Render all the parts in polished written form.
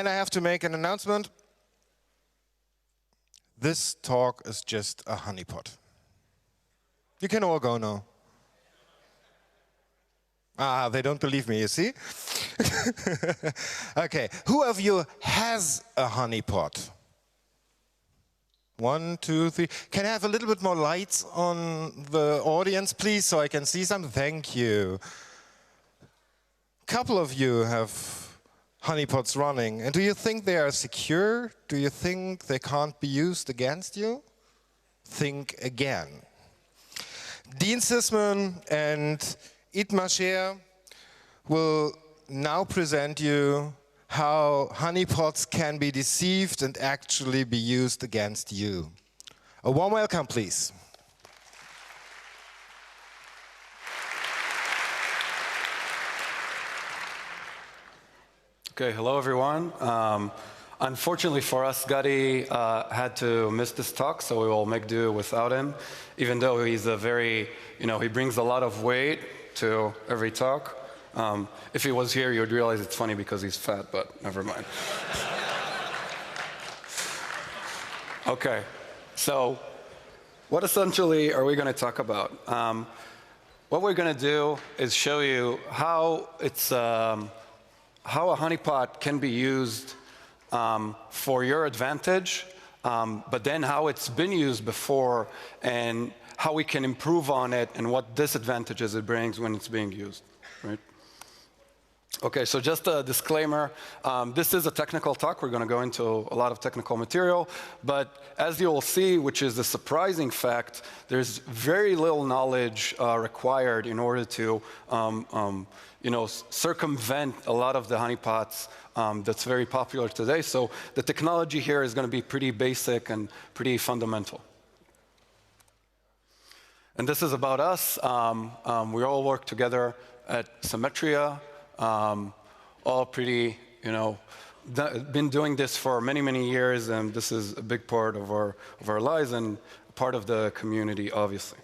And I have to make an announcement. This talk is just a honeypot. You can all go now. Ah, they don't believe me, you see? Okay, who of you has a honeypot? 1, 2, 3. Can I have a little bit more lights on the audience, please, so I can see some? Thank you. A couple of you have honeypots running. And do you think they are secure? Do you think they can't be used against you? Think again. Dean Sisman and Itmar Scher will now present you how honeypots can be deceived and actually be used against you. A warm welcome, please. Okay, hello everyone. Unfortunately for us, Gadi had to miss this talk, so we will make do without him, even though he's a very, he brings a lot of weight to every talk. If he was here, you would realize it's funny because he's fat, but never mind. Okay, so what essentially are we going to talk about? What we're going to do is show you how how a honeypot can be used for your advantage, but then how it's been used before and how we can improve on it and what disadvantages it brings when it's being used, right? Okay, so just a disclaimer, this is a technical talk. We're going to go into a lot of technical material, but as you will see, which is a surprising fact, there's very little knowledge required in order to circumvent a lot of the honeypots that's very popular today. So the technology here is going to be pretty basic and pretty fundamental. And this is about us. We all work together at Symmetria. All pretty, been doing this for many, many years, and this is a big part of our lives and part of the community, obviously.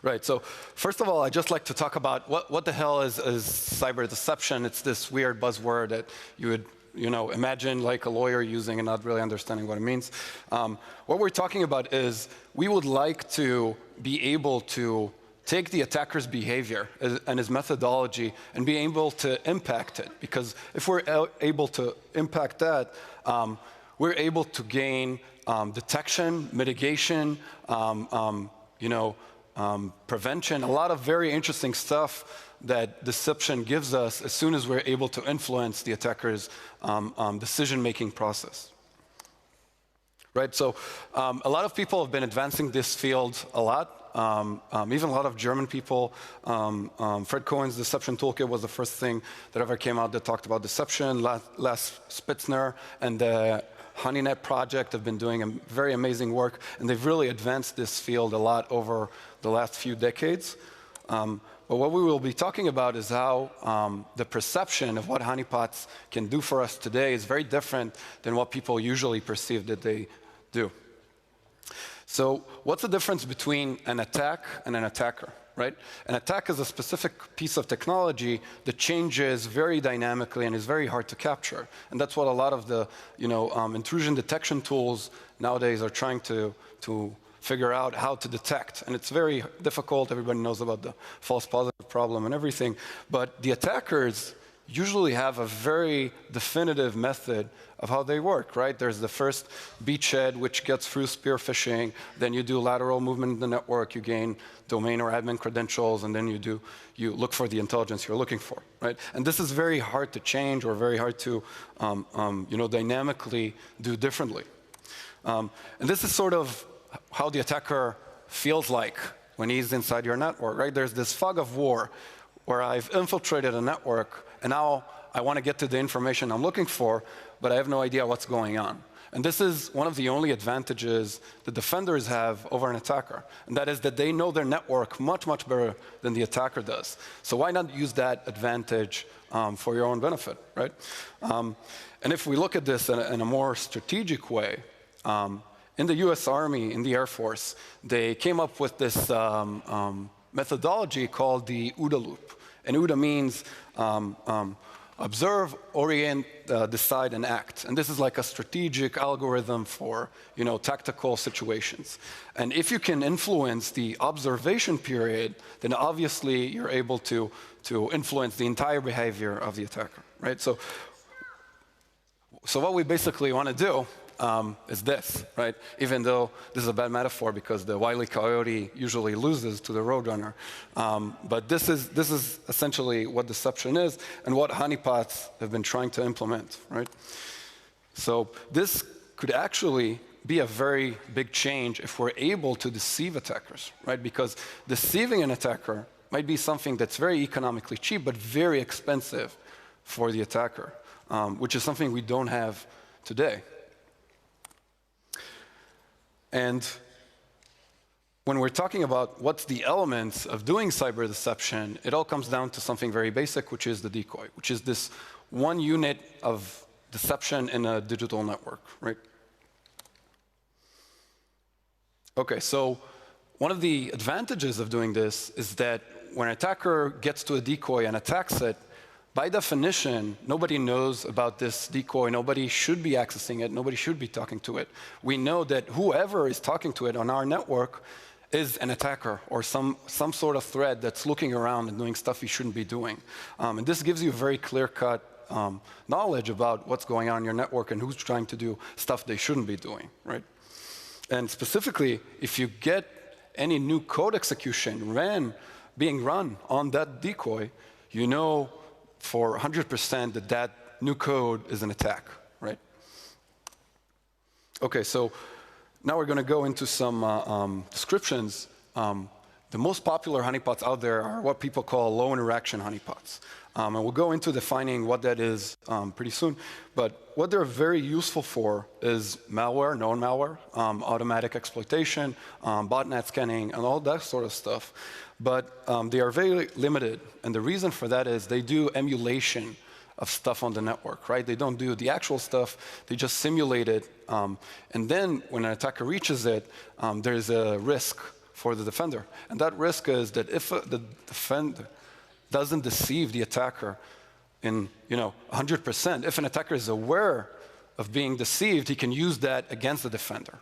Right, so first of all, I'd just like to talk about what the hell is cyber deception. It's this weird buzzword that you would imagine like a lawyer using and not really understanding what it means. What we're talking about is we would like to be able to take the attacker's behavior and his methodology and be able to impact it. Because if we're able to impact that, we're able to gain detection, mitigation, prevention, a lot of very interesting stuff that deception gives us as soon as we're able to influence the attacker's decision-making process. Right, so a lot of people have been advancing this field a lot. Even a lot of German people. Fred Cohen's Deception Toolkit was the first thing that ever came out that talked about deception. Les Spitzner and the HoneyNet project have been doing very amazing work, and they've really advanced this field a lot over the last few decades. But what we will be talking about is how the perception of what honeypots can do for us today is very different than what people usually perceive that they do. So what's the difference between an attack and an attacker, right? An attack is a specific piece of technology that changes very dynamically and is very hard to capture. And that's what a lot of the intrusion detection tools nowadays are trying to figure out how to detect. And it's very difficult. Everybody knows about the false positive problem and everything. But the attackers usually have a very definitive method of how they work, right? There's the first beachhead, which gets through spear phishing. Then you do lateral movement in the network. You gain domain or admin credentials, and then you look for the intelligence you're looking for, right? And this is very hard to change or very hard to dynamically do differently. And this is sort of how the attacker feels like when he's inside your network, right? There's this fog of war where I've infiltrated a network, and now I want to get to the information I'm looking for, but I have no idea what's going on. And this is one of the only advantages the defenders have over an attacker, and that is that they know their network much, much better than the attacker does. So why not use that advantage for your own benefit, right? And if we look at this in a more strategic way, in the US Army, in the Air Force, they came up with this methodology called the OODA loop. And OODA means observe, orient, decide, and act. And this is like a strategic algorithm for tactical situations. And if you can influence the observation period, then obviously you're able to influence the entire behavior of the attacker, right? So what we basically want to do is this, right? Even though this is a bad metaphor because the Wile E. Coyote usually loses to the Roadrunner. But this is essentially what deception is and what honeypots have been trying to implement, right? So this could actually be a very big change if we're able to deceive attackers, right? Because deceiving an attacker might be something that's very economically cheap but very expensive for the attacker, which is something we don't have today. And when we're talking about what's the elements of doing cyber deception, it all comes down to something very basic, which is the decoy, which is this one unit of deception in a digital network, right? Okay, so one of the advantages of doing this is that when an attacker gets to a decoy and attacks it, by definition, nobody knows about this decoy. Nobody should be accessing it. Nobody should be talking to it. We know that whoever is talking to it on our network is an attacker or some sort of threat that's looking around and doing stuff he shouldn't be doing. And this gives you very clear-cut knowledge about what's going on in your network and who's trying to do stuff they shouldn't be doing, right? And specifically, if you get any new code execution being run on that decoy, you know for 100% that new code is an attack, right? Okay, so now we're going to go into some descriptions. The most popular honeypots out there are what people call low interaction honeypots. And we'll go into defining what that is pretty soon. But what they're very useful for is malware, known malware, automatic exploitation, botnet scanning, and all that sort of stuff. But they are very limited. And the reason for that is they do emulation of stuff on the network, right? They don't do the actual stuff. They just simulate it. And then when an attacker reaches it, there's a risk for the defender. And that risk is that if the defender doesn't deceive the attacker in 100%, if an attacker is aware of being deceived, he can use that against the defender,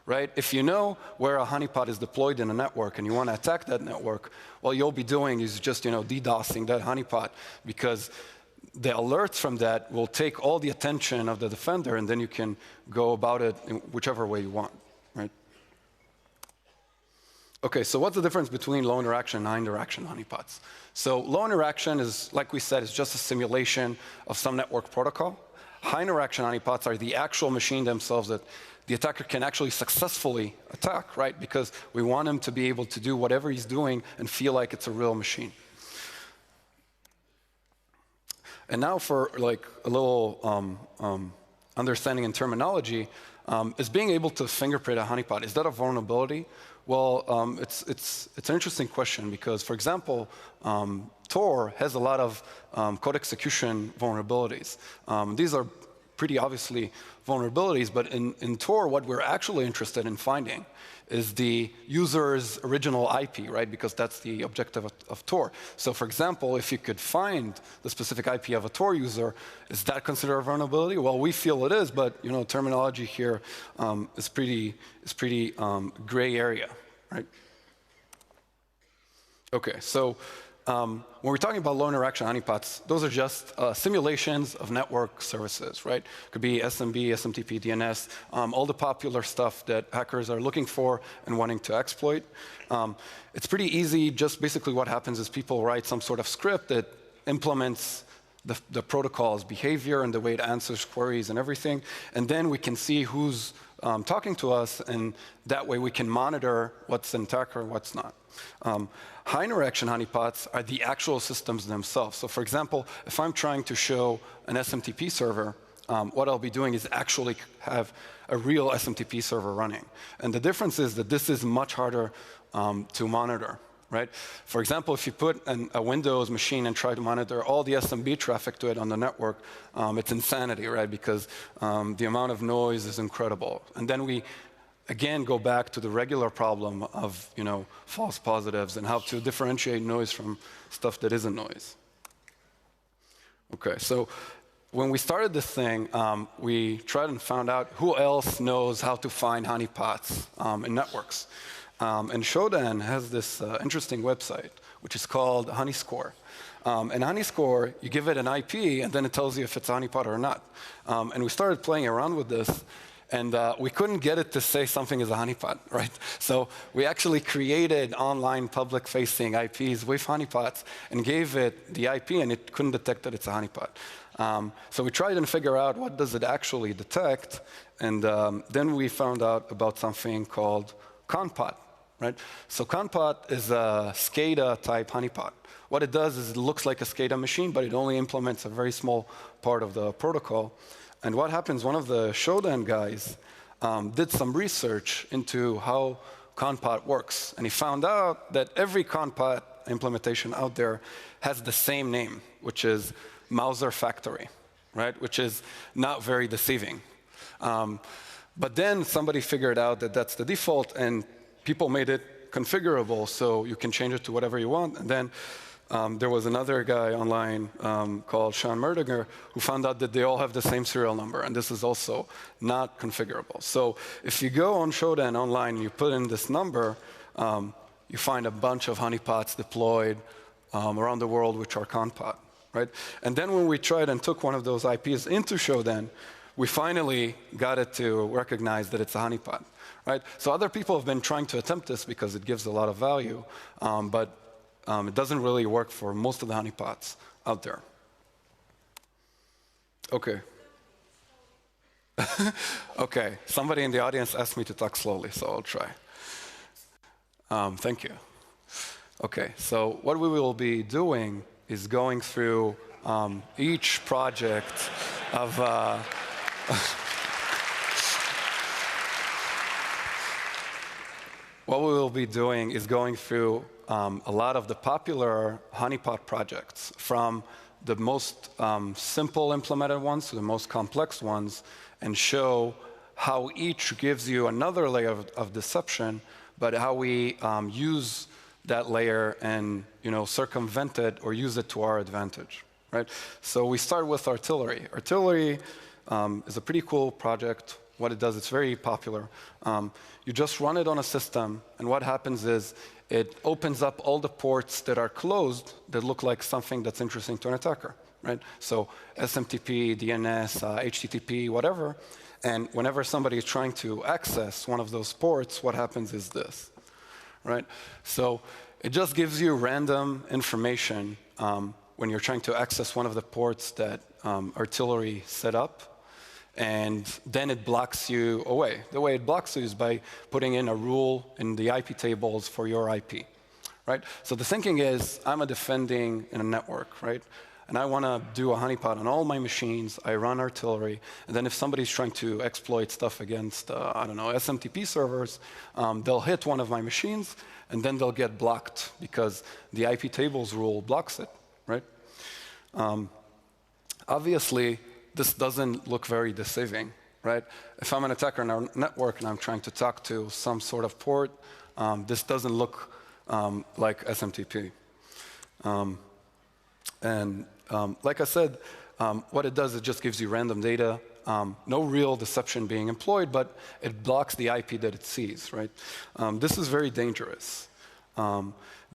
right? If you know where a honeypot is deployed in a network and you want to attack that network, what you'll be doing is just DDoSing that honeypot, because the alerts from that will take all the attention of the defender, and then you can go about it in whichever way you want, right? Okay, so what's the difference between low interaction and high interaction honeypots? So low interaction is, like we said, is just a simulation of some network protocol. High interaction honeypots are the actual machine themselves that the attacker can actually successfully attack, right? Because we want him to be able to do whatever he's doing and feel like it's a real machine. And now for like a little understanding in terminology, is being able to fingerprint a honeypot, is that a vulnerability? Well, it's an interesting question because, for example, Tor has a lot of code execution vulnerabilities. These are pretty obviously vulnerabilities, but in Tor, what we're actually interested in finding is the user's original IP, right? Because that's the objective of Tor. So, for example, if you could find the specific IP of a Tor user, is that considered a vulnerability? Well, we feel it is, but terminology here is pretty gray area, right? Okay, so when we're talking about low interaction honeypots, those are just simulations of network services, right? Could be SMB, SMTP, DNS, all the popular stuff that hackers are looking for and wanting to exploit. It's pretty easy. Just basically what happens is people write some sort of script that implements the protocol's behavior and the way it answers queries and everything. And then we can see who's talking to us, and that way we can monitor what's an attacker and what's not. High interaction honeypots are the actual systems themselves. So for example, if I'm trying to show an SMTP server, what I'll be doing is actually have a real SMTP server running. And the difference is that this is much harder to monitor, right? For example, if you put a Windows machine and try to monitor all the SMB traffic to it on the network, it's insanity, right? Because the amount of noise is incredible. And then we again go back to the regular problem of false positives and how to differentiate noise from stuff that isn't noise. Okay, so when we started this thing, we tried and found out who else knows how to find honeypots in networks. And Shodan has this interesting website, which is called HoneyScore. And HoneyScore, you give it an IP, and then it tells you if it's a honeypot or not. And we started playing around with this, and we couldn't get it to say something is a honeypot, right? So we actually created online public-facing IPs with honeypots and gave it the IP, and it couldn't detect that it's a honeypot. So we tried and figure out what does it actually detect, and then we found out about something called honeypot, right? So honeypot is a SCADA-type honeypot. What it does is it looks like a SCADA machine, but it only implements a very small part of the protocol. And what happens, one of the Shodan guys did some research into how honeypot works. And he found out that every honeypot implementation out there has the same name, which is Mauser Factory, right? Which is not very deceiving. But then somebody figured out that that's the default, and people made it configurable, so you can change it to whatever you want. And then there was another guy online called Sean Merdiger who found out that they all have the same serial number, and this is also not configurable. So if you go on Shodan online and you put in this number, you find a bunch of honeypots deployed around the world which are honeypot, right? And then when we tried and took one of those IPs into Shodan, we finally got it to recognize that it's a honeypot, right? So other people have been trying to attempt this because it gives a lot of value, but it doesn't really work for most of the honeypots out there. Okay. Okay, somebody in the audience asked me to talk slowly, so I'll try. Thank you. Okay, so what we will be doing is going through each project of what we will be doing is going through a lot of the popular honeypot projects, from the most simple implemented ones to the most complex ones, and show how each gives you another layer of deception, but how we use that layer and circumvent it or use it to our advantage, right? So we start with artillery. Artillery is a pretty cool project. What it does, it's very popular. You just run it on a system, and what happens is it opens up all the ports that are closed that look like something that's interesting to an attacker, right? So SMTP, DNS, HTTP, whatever. And whenever somebody is trying to access one of those ports, what happens is this, right? So it just gives you random information when you're trying to access one of the ports that artillery set up. And then it blocks you away. The way it blocks you is by putting in a rule in the IP tables for your IP, right? So the thinking is, I'm a defending in a network, right? And I want to do a honeypot on all my machines. I run artillery. And then if somebody's trying to exploit stuff against, I don't know, SMTP servers, they'll hit one of my machines, and then they'll get blocked because the IP tables rule blocks it, right? Obviously, this doesn't look very deceiving, right? If I'm an attacker in our network and I'm trying to talk to some sort of port, this doesn't look like SMTP. Like I said, what it does, it just gives you random data, no real deception being employed, but it blocks the IP that it sees, right? This is very dangerous